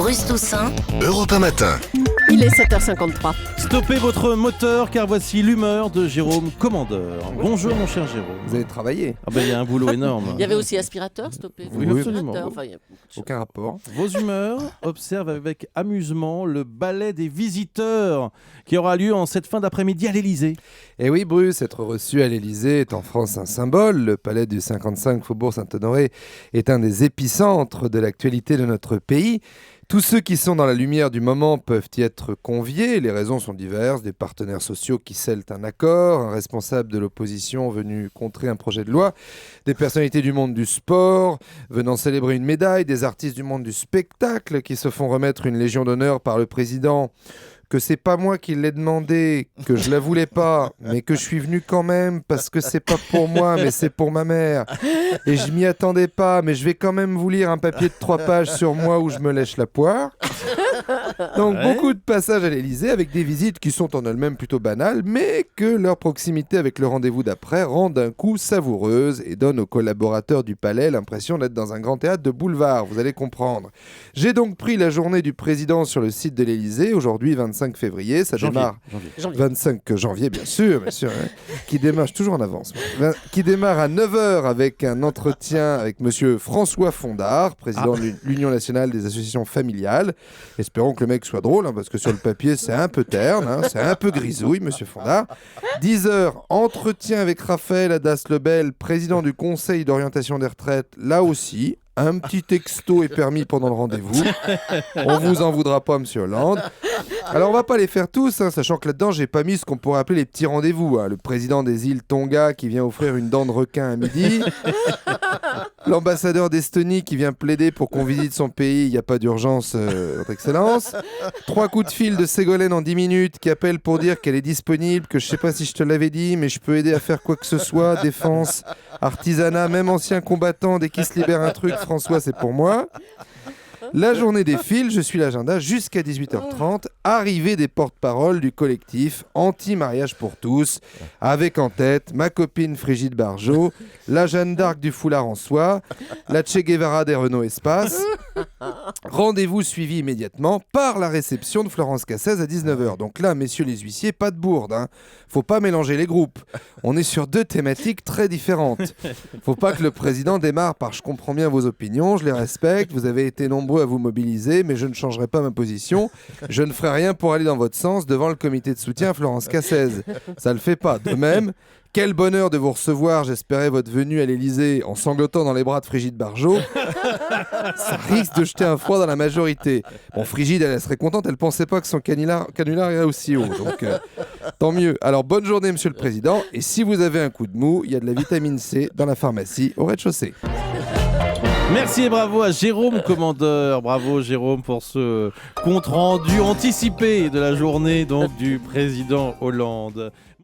Bruce Toussaint, Europe 1 matin. Il est 7h53. Stoppez votre moteur car voici l'humeur de Jérôme Commandeur. Bonjour mon cher Jérôme. Vous avez travaillé? Ah ben il y a un boulot énorme. Il y avait aussi aspirateur, stoppé. Oui, absolument. Enfin, il y a beaucoup de choses. Aucun rapport. Vos humeurs observent avec amusement le ballet des visiteurs qui aura lieu en cette fin d'après-midi à l'Élysée. Et oui, Bruce, être reçu à l'Élysée est en France un symbole. Le palais du 55 Faubourg Saint-Honoré est un des épicentres de l'actualité de notre pays. Tous ceux qui sont dans la lumière du moment peuvent y être conviés. Les raisons sont diverses. Des partenaires sociaux qui scellent un accord, un responsable de l'opposition venu contrer un projet de loi, des personnalités du monde du sport venant célébrer une médaille, des artistes du monde du spectacle qui se font remettre une légion d'honneur par le président, que c'est pas moi qui l'ai demandé, que je la voulais pas, mais que je suis venu quand même parce que c'est pas pour moi, mais c'est pour ma mère. Et je m'y attendais pas, mais je vais quand même vous lire un papier de 3 pages sur moi où je me lèche la poire. Donc beaucoup de passages à l'Élysée avec des visites qui sont en elles-mêmes plutôt banales, mais que leur proximité avec le rendez-vous d'après rend d'un coup savoureuse et donne aux collaborateurs du palais l'impression d'être dans un grand théâtre de boulevard, vous allez comprendre. J'ai donc pris la journée du président sur le site de l'Élysée, aujourd'hui 25 février, ça démarre... Janvier. 25 janvier, bien sûr, hein, qui démarre, je suis toujours en avance, qui démarre à 9h avec un entretien avec monsieur François Fondard, président de l'Union nationale des associations familiales. Espérons que le mec soit drôle, hein, parce que sur le papier, c'est un peu terne, hein, c'est un peu grisouille, monsieur Fondard. 10h, entretien avec Raphaël Hadas-Lebel, président du Conseil d'orientation des retraites, là aussi. Un petit texto est permis pendant le rendez-vous. On vous en voudra pas, monsieur Hollande. Alors, on va pas les faire tous, hein, sachant que là-dedans, j'ai pas mis ce qu'on pourrait appeler les petits rendez-vous. Hein. Le président des îles Tonga qui vient offrir une dent de requin à midi. L'ambassadeur d'Estonie qui vient plaider pour qu'on visite son pays. Il n'y a pas d'urgence, votre excellence. 3 coups de fil de Ségolène en 10 minutes qui appelle pour dire qu'elle est disponible, que je sais pas si je te l'avais dit, mais je peux aider à faire quoi que ce soit. Défense, artisanat, même ancien combattant, dès qu'il se libère un truc, François, c'est pour moi. La journée défile, je suis l'agenda jusqu'à 18h30. Arrivée des porte-paroles du collectif Anti-mariage pour tous, avec en tête ma copine Frigide Barjot, la Jeanne d'Arc du foulard en soie, la Che Guevara des Renault Espace. Rendez-vous suivi immédiatement par la réception de Florence Cassez à 19h. Donc là, messieurs les huissiers, pas de bourde. Hein. Faut pas mélanger les groupes. On est sur 2 thématiques très différentes. Faut pas que le président démarre par « je comprends bien vos opinions, je les respecte, vous avez été nombreux à vous mobiliser, mais je ne changerai pas ma position. Je ne ferai rien pour aller dans votre sens devant le comité de soutien Florence Cassez. » Ça le fait pas. De même, quel bonheur de vous recevoir. J'espérais votre venue à l'Élysée en sanglotant dans les bras de Frigide Barjot. Ça risque de jeter un froid dans la majorité. Bon, Frigide, elle serait contente. Elle pensait pas que son canular irait aussi haut. Donc, tant mieux. Alors, bonne journée, monsieur le président. Et si vous avez un coup de mou, il y a de la vitamine C dans la pharmacie au rez-de-chaussée. Merci et bravo à Jérôme Commandeur. Bravo Jérôme pour ce compte rendu anticipé de la journée donc, du président Hollande.